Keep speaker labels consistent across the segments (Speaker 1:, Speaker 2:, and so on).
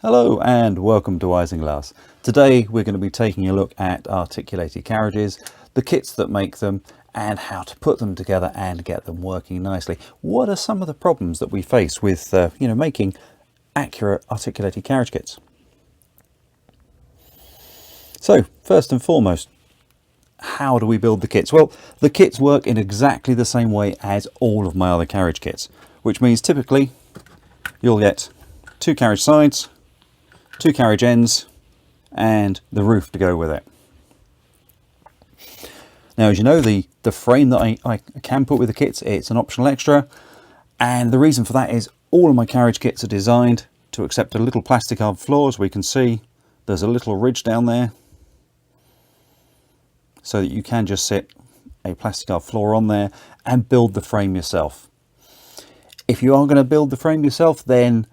Speaker 1: Hello and welcome to Isinglass. Today we're going to be taking a look at articulated carriages, the kits that make them and how to put them together and get them working nicely. What are some of the problems that we face with making accurate articulated carriage kits? So first and foremost, how do we build the kits? Well, the kits work in exactly the same way as all of my other carriage kits, which means typically you'll get two carriage sides, two carriage ends and the roof to go with it. Now, as you know, the frame that I can put with the kits, it's an optional extra, and the reason for that is all of my carriage kits are designed to accept a little plastic hard floor. As we can see, there's a little ridge down there so that you can just sit a plastic hard floor on there and build the frame yourself. If you are going to build the frame yourself, then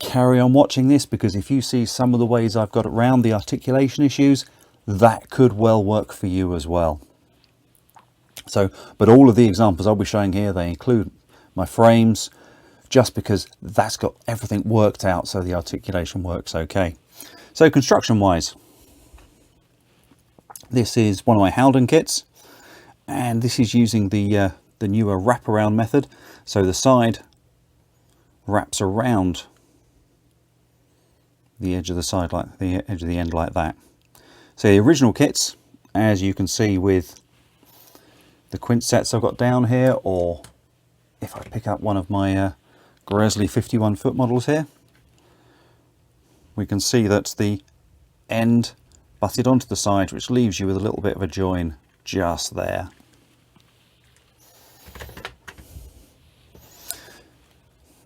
Speaker 1: carry on watching this, because if you see some of the ways I've got around the articulation issues, that could well work for you as well. So, but all of the examples I'll be showing here, they include my frames, just because that's got everything worked out so the articulation works okay. So construction wise, this is one of my Howden kits, and this is using the newer wraparound method. So the side wraps around the edge of the side, like the edge of the end, like that. So the original kits, as you can see with the Quint sets I've got down here, or if I pick up one of my Gresley 51-foot models here, we can see that the end butted onto the side, which leaves you with a little bit of a join just there.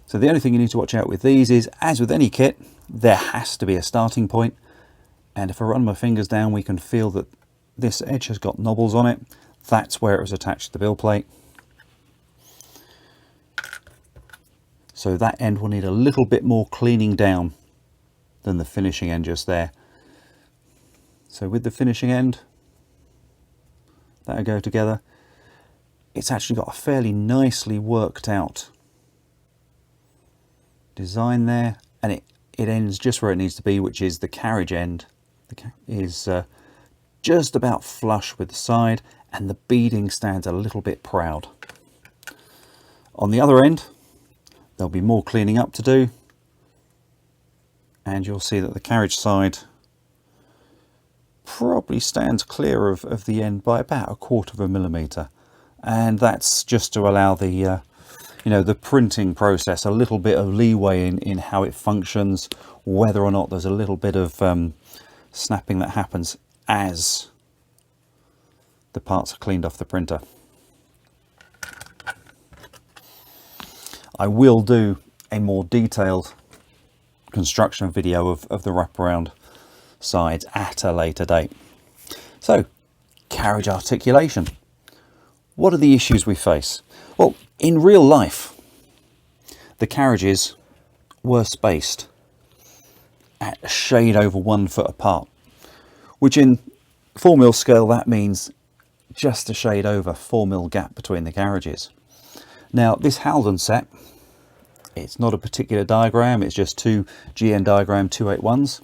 Speaker 1: So the only thing you need to watch out with these is, as with any kit, there has to be a starting point, and if I run my fingers down, we can feel that this edge has got knobbles on it. That's where it was attached to the build plate. So that end will need a little bit more cleaning down than the finishing end just there. So with the finishing end, that'll go together. It's actually got a fairly nicely worked out design there, and it ends just where it needs to be, which is the carriage end is just about flush with the side, and the beading stands a little bit proud. On the other end, there'll be more cleaning up to do, and you'll see that the carriage side probably stands clear of the end by about 1/4 millimeter, and that's just to allow the the printing process a little bit of leeway in how it functions, whether or not there's a little bit of snapping that happens as the parts are cleaned off the printer. I will do a more detailed construction video of the wraparound sides at a later date. So, carriage articulation. What are the issues we face? Well, in real life, the carriages were spaced at a shade over 1 foot apart, which in 4mm scale, that means just a shade over 4mm gap between the carriages. Now, this Howden set, it's not a particular diagram, it's just two GN diagram 281s.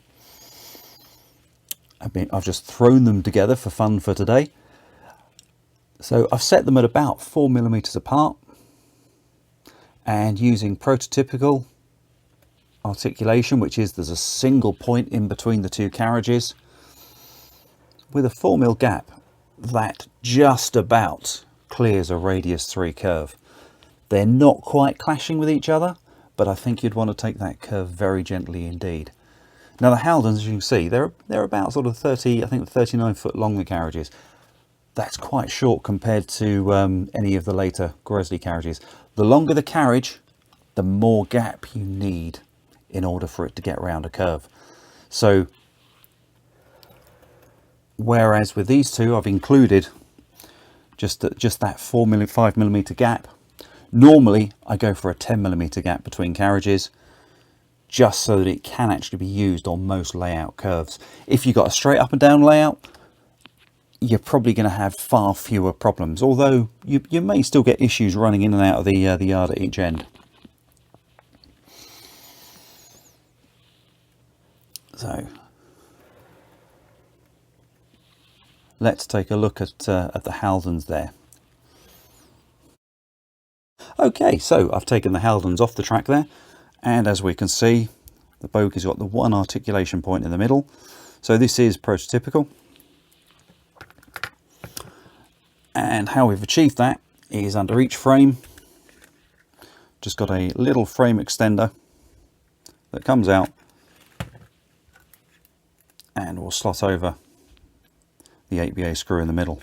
Speaker 1: I've just thrown them together for fun for today. So I've set them at about 4mm apart, and using prototypical articulation, which is there's a single point in between the two carriages with a 4mm gap that just about clears a radius 3 curve. They're not quite clashing with each other, but I think you'd want to take that curve very gently indeed. Now the Howdens, as you can see, they're about sort of 39 foot long, the carriages. That's quite short compared to any of the later Gresley carriages. The longer the carriage, the more gap you need in order for it to get around a curve. So, whereas with these two, I've included just that 5mm gap. Normally, I go for a 10mm gap between carriages, just so that it can actually be used on most layout curves. If you've got a straight up and down layout, you're probably going to have far fewer problems, although you may still get issues running in and out of the yard at each end. So let's take a look at the Haldens there. Okay, so I've taken the Haldens off the track there, and as we can see, the bogey's got the one articulation point in the middle. So this is prototypical. And how we've achieved that is under each frame, just got a little frame extender that comes out and will slot over the 8BA screw in the middle.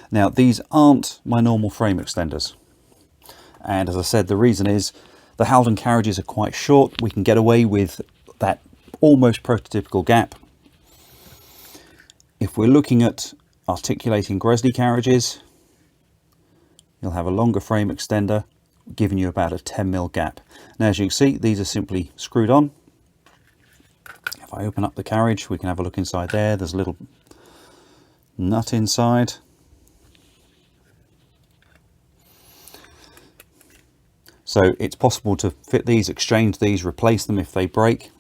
Speaker 1: Now these aren't my normal frame extenders, and as I said, the reason is the Halden carriages are quite short. We can get away with that almost prototypical gap. If we're looking at articulating Gresley carriages, you'll have a longer frame extender giving you about a 10mm gap. Now as you can see, these are simply screwed on. If I open up the carriage, we can have a look inside there. There's a little nut inside. So it's possible to fit these, exchange these, replace them if they break.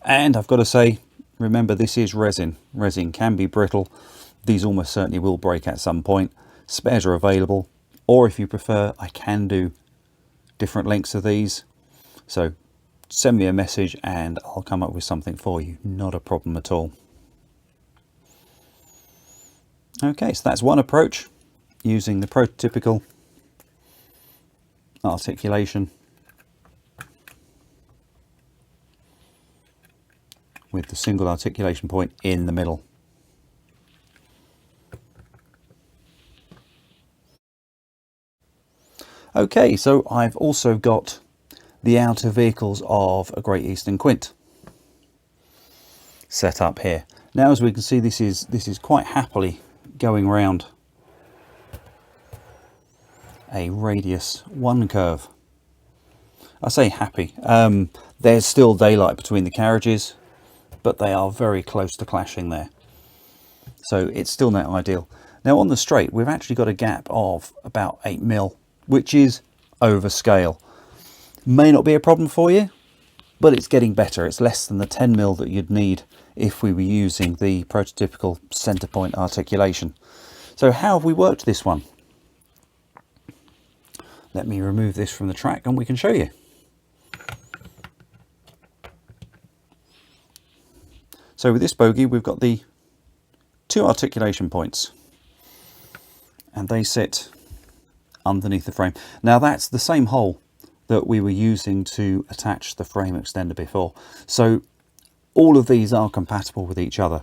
Speaker 1: And I've got to say, remember, this is resin. Resin can be brittle. These almost certainly will break at some point. Spares are available, or if you prefer, I can do different lengths of these. So send me a message and I'll come up with something for you. Not a problem at all. Okay, so that's one approach, using the prototypical articulation with the single articulation point in the middle. Okay, so I've also got the outer vehicles of a Great Eastern Quint set up here. Now as we can see, this is quite happily going round a radius 1 curve. I say happy, there's still daylight between the carriages, but they are very close to clashing there, so it's still not ideal. Now on the straight, we've actually got a gap of about 8mm, which is over scale. May not be a problem for you, but it's getting better. It's less than the 10mm that you'd need if we were using the prototypical centre point articulation. So how have we worked this one? Let me remove this from the track and we can show you. So with this bogey, we've got the 2 articulation points, and they sit underneath the frame. Now that's the same hole that we were using to attach the frame extender before. So all of these are compatible with each other.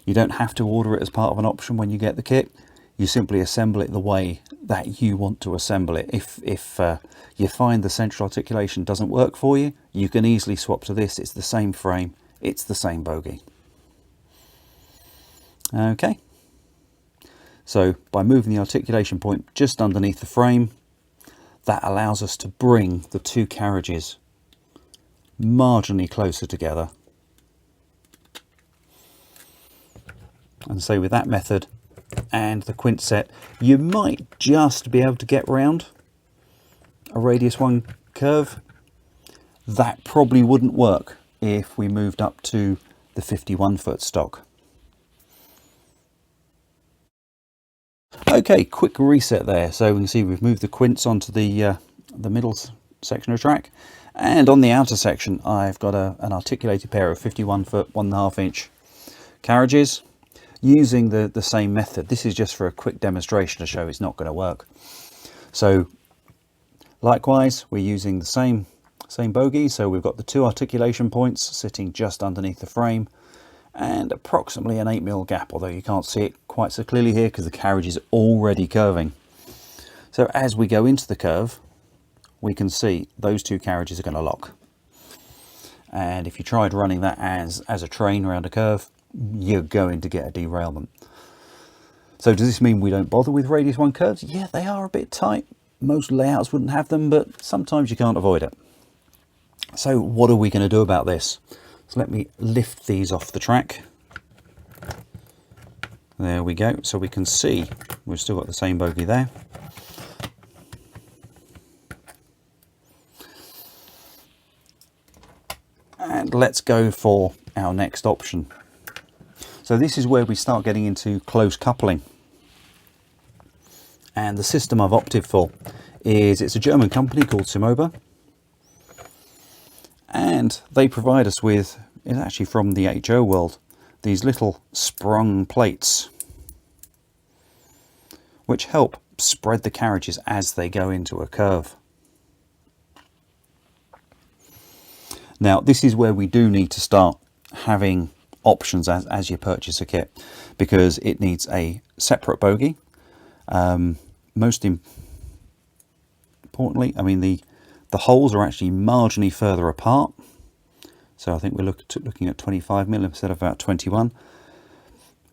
Speaker 1: You don't have to order it as part of an option when you get the kit. You simply assemble it the way that you want to assemble it. If you find the central articulation doesn't work for you, you can easily swap to this. It's the same frame, it's the same bogey. Okay, so by moving the articulation point just underneath the frame, that allows us to bring the 2 carriages marginally closer together. And so with that method and the Quint set, you might just be able to get round a radius 1 curve. That probably wouldn't work if we moved up to the 51-foot stock. Okay, quick reset there. So we can see we've moved the Quints onto the middle section of track, and on the outer section I've got an articulated pair of 51-foot 1.5 inch carriages using the same method. This is just for a quick demonstration to show it's not going to work. So likewise, we're using the same bogey. So we've got the 2 articulation points sitting just underneath the frame, and approximately an 8mm gap, although you can't see it quite so clearly here because the carriage is already curving. So as we go into the curve, we can see those 2 carriages are going to lock. And if you tried running that as a train around a curve, you're going to get a derailment. So does this mean we don't bother with radius 1 curves? Yeah, they are a bit tight. Most layouts wouldn't have them, but sometimes you can't avoid it. So what are we going to do about this? So let me lift these off the track. There we go. So we can see we've still got the same bogey there. And let's go for our next option. So this is where we start getting into close coupling. And the system I've opted for is, it's a German company called Simoba. And they provide us with, it's actually from the HO world, these little sprung plates, which help spread the carriages as they go into a curve. Now, this is where we do need to start having options as you purchase a kit, because it needs a separate bogie. Most importantly, I mean, the holes are actually marginally further apart. So I think we're looking at 25mm instead of about 21.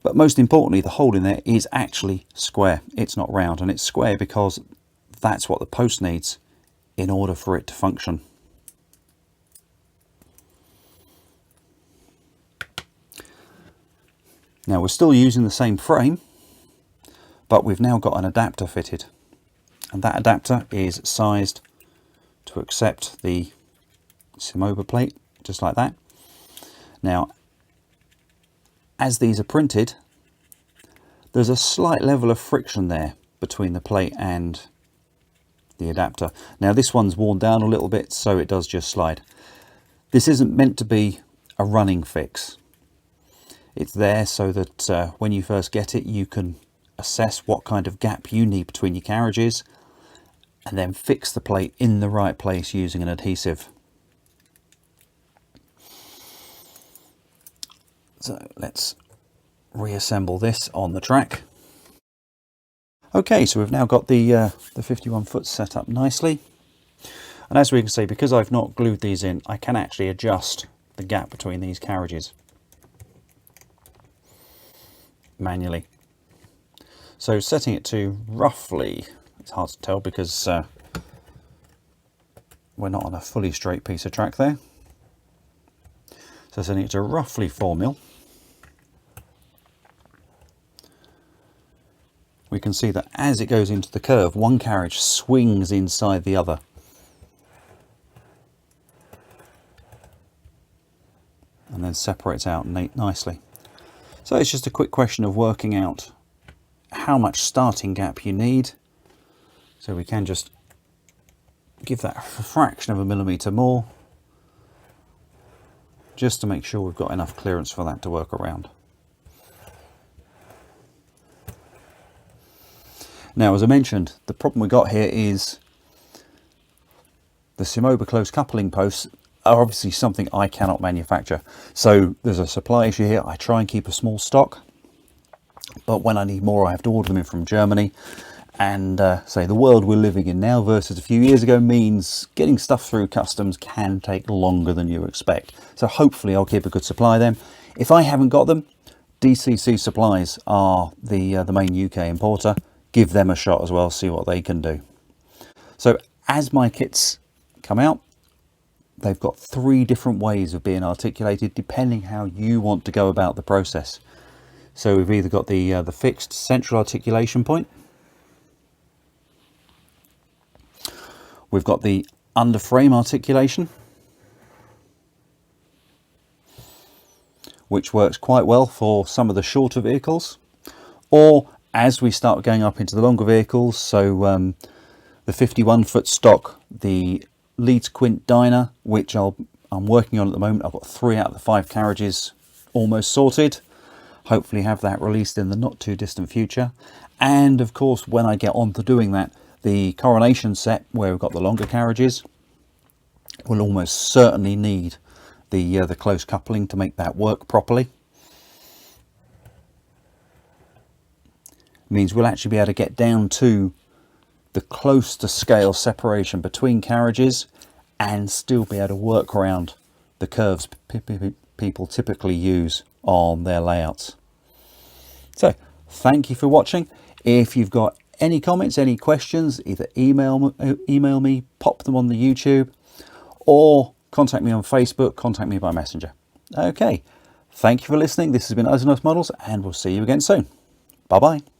Speaker 1: But most importantly, the hole in there is actually square. It's not round, and it's square because that's what the post needs in order for it to function. Now, we're still using the same frame, but we've now got an adapter fitted, and that adapter is sized to accept the Simoba plate, just like that. Now, as these are printed, there's a slight level of friction there between the plate and the adapter. Now, this one's worn down a little bit, so it does just slide. This isn't meant to be a running fix. It's there so that when you first get it, you can assess what kind of gap you need between your carriages, and then fix the plate in the right place using an adhesive. So let's reassemble this on the track. Okay, so we've now got the 51 foot set up nicely. And as we can see, because I've not glued these in, I can actually adjust the gap between these carriages manually. So setting it to roughly, it's hard to tell because we're not on a fully straight piece of track there. So setting it to roughly 4mm. We can see that as it goes into the curve, one carriage swings inside the other. And then separates out nicely. So it's just a quick question of working out how much starting gap you need. So we can just give that a fraction of a millimetre more, just to make sure we've got enough clearance for that to work around. Now, as I mentioned, the problem we got here is the Simoba close coupling posts are obviously something I cannot manufacture. So there's a supply issue here. I try and keep a small stock, but when I need more, I have to order them in from Germany. And say the world we're living in now versus a few years ago means getting stuff through customs can take longer than you expect. So hopefully I'll keep a good supply of them. If I haven't got them, DCC Supplies are the main UK importer. Give them a shot as well, see what they can do. So as my kits come out, they've got 3 different ways of being articulated depending how you want to go about the process. So we've either got the fixed central articulation point, we've got the under frame articulation, which works quite well for some of the shorter vehicles, or as we start going up into the longer vehicles, so the 51 foot stock, the Leeds Quint Diner, which I'm working on at the moment. I've got 3 out of the 5 carriages almost sorted. Hopefully have that released in the not too distant future. And of course, when I get on to doing that, the coronation set, where we've got the longer carriages, will almost certainly need the close coupling to make that work properly. It means we'll actually be able to get down to the close to scale separation between carriages and still be able to work around the curves people typically use on their layouts. So thank you for watching. If you've got any comments, any questions, either email me, pop them on the YouTube, or contact me on Facebook, contact me by Messenger. Okay, thank you for listening. This has been Us and Us Models, and we'll see you again soon. Bye bye.